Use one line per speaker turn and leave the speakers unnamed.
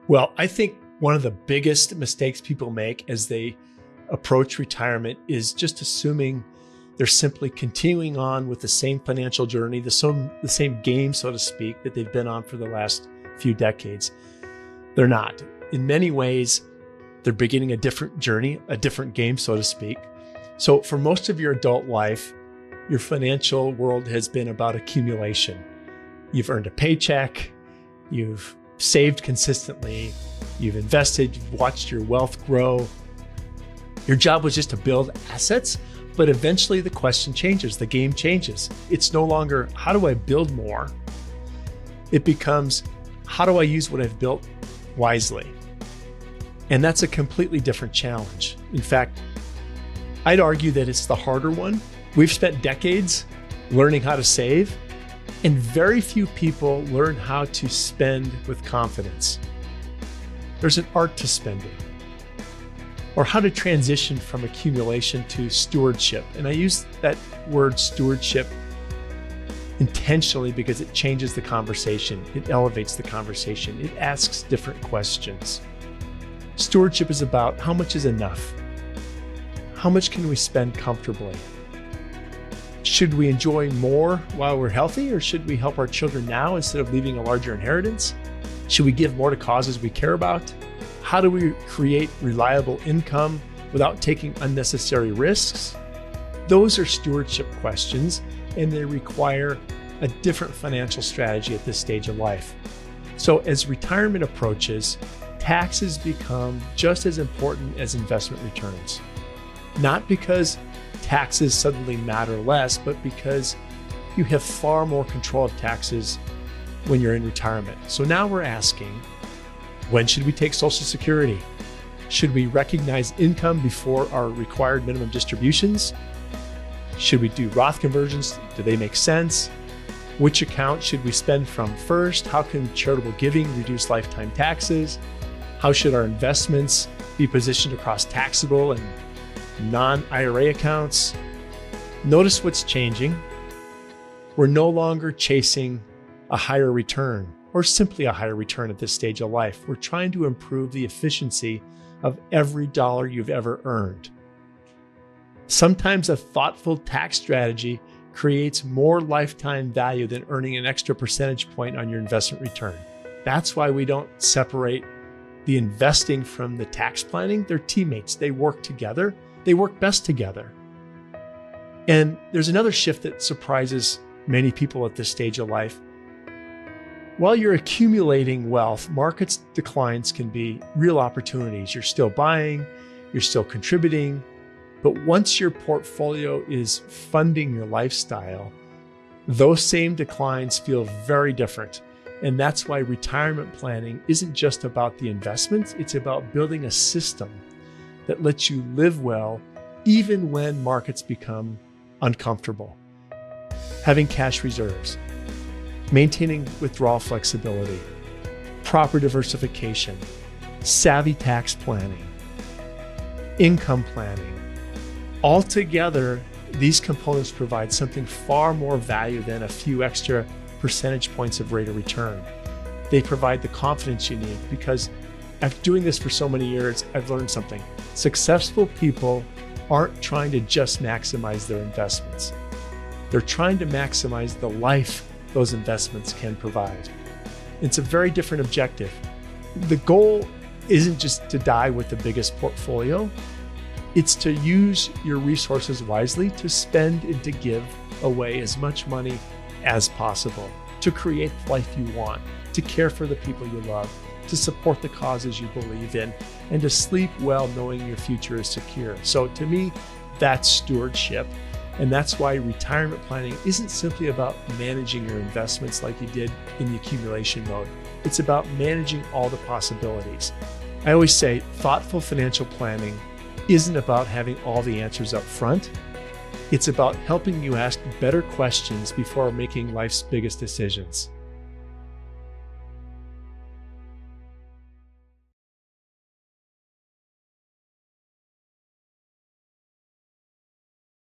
Well, I think one of the biggest mistakes people make as they approach retirement is just assuming they're simply continuing on with the same financial journey, the same game, so to speak, that they've been on for the last few decades. They're not. In many ways, they're beginning a different journey, a different game, so to speak. So for most of your adult life, your financial world has been about accumulation. You've earned a paycheck, you've saved consistently, you've invested, you've watched your wealth grow. Your job was just to build assets, but eventually the question changes, the game changes. It's no longer, how do I build more? It becomes, how do I use what I've built wisely? And that's a completely different challenge. In fact, I'd argue that it's the harder one. We've spent decades learning how to save, and very few people learn how to spend with confidence. There's an art to spending, or how to transition from accumulation to stewardship. And I use that word stewardship intentionally because it changes the conversation. It elevates the conversation. It asks different questions. Stewardship is about how much is enough? How much can we spend comfortably? Should we enjoy more while we're healthy, or should we help our children now instead of leaving a larger inheritance? Should we give more to causes we care about? How do we create reliable income without taking unnecessary risks? Those are stewardship questions, and they require a different financial strategy at this stage of life. So as retirement approaches, taxes become just as important as investment returns. Not because taxes suddenly matter less, but because you have far more control of taxes when you're in retirement. So now we're asking, when should we take Social Security? Should we recognize income before our required minimum distributions? Should we do Roth conversions? Do they make sense? Which account should we spend from first? How can charitable giving reduce lifetime taxes? How should our investments be positioned across taxable and non-IRA accounts? Notice what's changing. We're no longer chasing a higher return or simply a higher return at this stage of life. We're trying to improve the efficiency of every dollar you've ever earned. Sometimes a thoughtful tax strategy creates more lifetime value than earning an extra percentage point on your investment return. That's why we don't separate the investing from the tax planning. They're teammates. They work together. They work best together. And there's another shift that surprises many people at this stage of life. While you're accumulating wealth, market declines can be real opportunities. You're still buying, you're still contributing, but once your portfolio is funding your lifestyle, those same declines feel very different. And that's why retirement planning isn't just about the investments, it's about building a system that lets you live well even when markets become uncomfortable. Having cash reserves, maintaining withdrawal flexibility, proper diversification, savvy tax planning, income planning. Altogether, these components provide something far more value than a few extra percentage points of rate of return. They provide the confidence you need because after doing this for so many years, I've learned something. Successful people aren't trying to just maximize their investments. They're trying to maximize the life those investments can provide. It's a very different objective. The goal isn't just to die with the biggest portfolio. It's to use your resources wisely, to spend and to give away as much money as possible, to create the life you want, to care for the people you love, to support the causes you believe in, and to sleep well knowing your future is secure. So to me, that's stewardship. And that's why retirement planning isn't simply about managing your investments like you did in the accumulation mode. It's about managing all the possibilities. I always say thoughtful financial planning isn't about having all the answers up front. It's about helping you ask better questions before making life's biggest decisions.